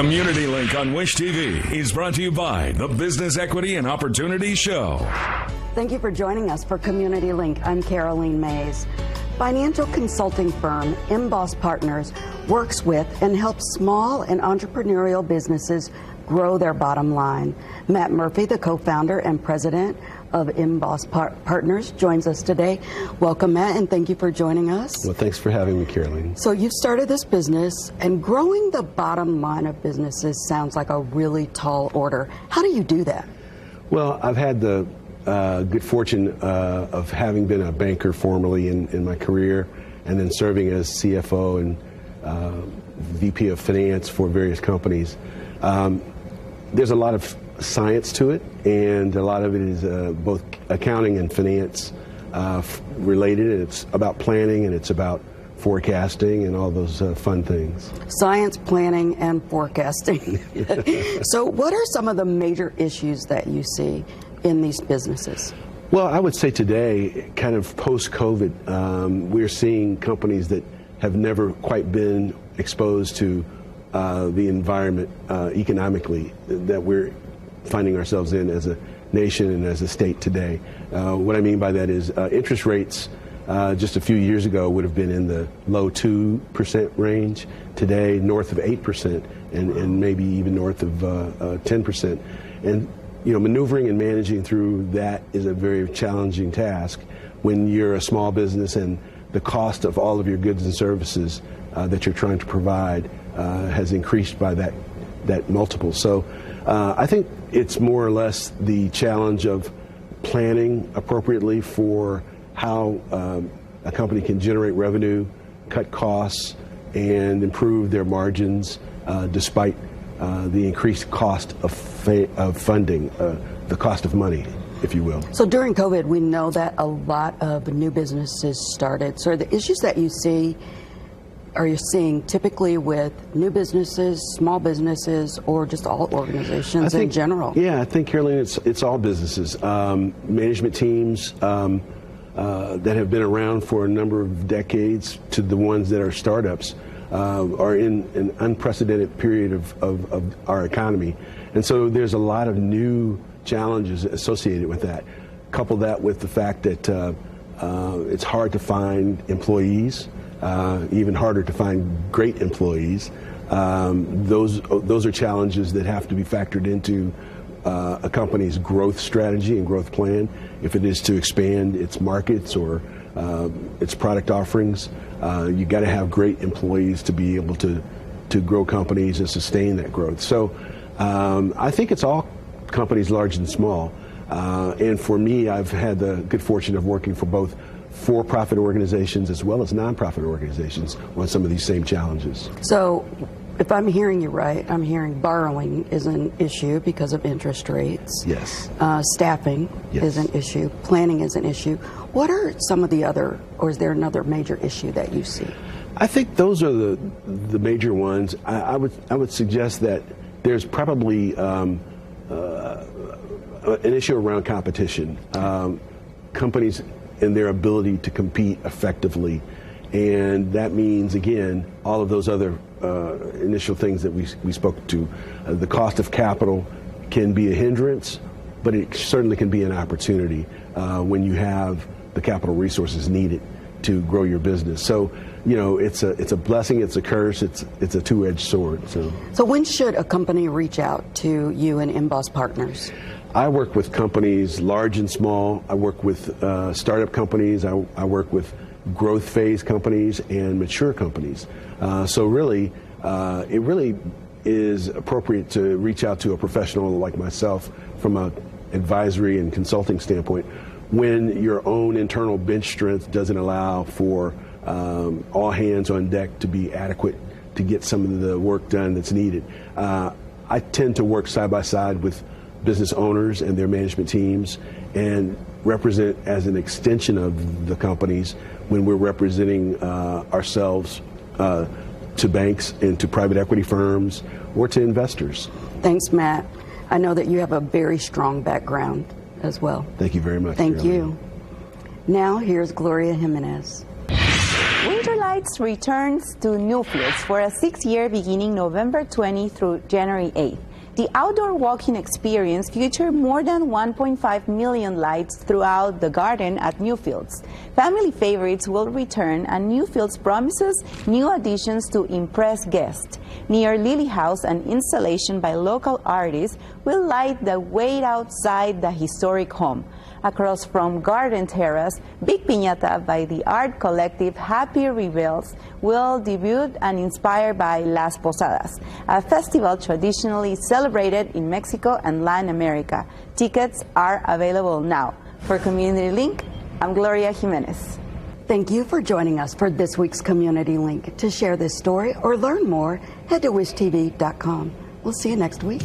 Community Link on Wish TV is brought to you by the Business Equity and Opportunity Show. Thank you for joining us for Community Link. I'm Caroline Mays. Financial consulting firm Emboss Partners works with and helps small and entrepreneurial businesses grow their bottom line. Matt Murphy, the co-founder and president of Emboss Partners, joins us today. Welcome, Matt, and thank you for joining us. Well, thanks for having me, Caroline. So you've started this business, and growing the bottom line of businesses sounds like a really tall order. How do you do that? Well, I've had the good fortune of having been a banker formerly in my career, and then serving as CFO and VP of Finance for various companies. There's a lot of science to it, and a lot of it is both accounting and finance related. It's about planning, and it's about forecasting and all those fun things. Science, planning, and forecasting. So what are some of the major issues that you see in these businesses? Well, I would say today, kind of post-COVID, we're seeing companies that have never quite been exposed to the environment economically that we're finding ourselves in as a nation and as a state today. What I mean by that is interest rates just a few years ago would have been in the low 2% range. Today, north of 8% and maybe even north of 10%. And maneuvering and managing through that is a very challenging task when you're a small business and the cost of all of your goods and services that you're trying to provide has increased by that multiple. So I think it's more or less the challenge of planning appropriately for how a company can generate revenue, cut costs, and improve their margins despite the increased cost of funding, the cost of money, if you will. So during COVID, we know that a lot of new businesses started. So the issues that you see, are you seeing typically with new businesses, small businesses, or just all organizations in general? Yeah, I think, Caroline, it's all businesses. Management teams that have been around for a number of decades to the ones that are startups are in an unprecedented period of our economy. And so there's a lot of new challenges associated with that. Couple that with the fact that it's hard to find employees, even harder to find great employees. Those are challenges that have to be factored into a company's growth strategy and growth plan. If it is to expand its markets or its product offerings, you got to have great employees to be able to grow companies and sustain that growth. So I think it's all companies, large and small. And for me, I've had the good fortune of working for both for-profit organizations as well as nonprofit organizations on some of these same challenges. So if I'm hearing you right, I'm hearing borrowing is an issue because of interest rates. Yes. Staffing is an issue. Planning is an issue. What are some of the other, or is there another major issue that you see? I think those are the major ones. I would suggest that there's probably an issue around competition. Companies and their ability to compete effectively. And that means, again, all of those other initial things that we spoke to. The cost of capital can be a hindrance, but it certainly can be an opportunity when you have the capital resources needed to grow your business. So, it's a blessing, it's a curse, it's a two-edged sword. So when should a company reach out to you and Emboss Partners? I work with companies large and small. I work with startup companies. I work with growth phase companies and mature companies. So really, it really is appropriate to reach out to a professional like myself from an advisory and consulting standpoint when your own internal bench strength doesn't allow for all hands on deck to be adequate to get some of the work done that's needed. I tend to work side by side with business owners and their management teams and represent as an extension of the companies when we're representing ourselves to banks and to private equity firms or to investors. Thanks, Matt. I know that you have a very strong background as well. Thank you very much. Thank you. Now here's Gloria Jimenez. Woo! Winter Lights returns to Newfields for a 6-year beginning November 20 through January 8. The outdoor walking experience featured more than 1.5 million lights throughout the garden at Newfields. Family favorites will return, and Newfields promises new additions to impress guests. Near Lily House, an installation by local artists will light the way outside the historic home. Across from Garden Terrace, Big Piñata by the art collective Happy Rebels will debut and inspired by Las Posadas, a festival traditionally celebrated in Mexico and Latin America. Tickets are available now. For Community Link, I'm Gloria Jimenez. Thank you for joining us for this week's Community Link. To share this story or learn more, head to wishtv.com. We'll see you next week.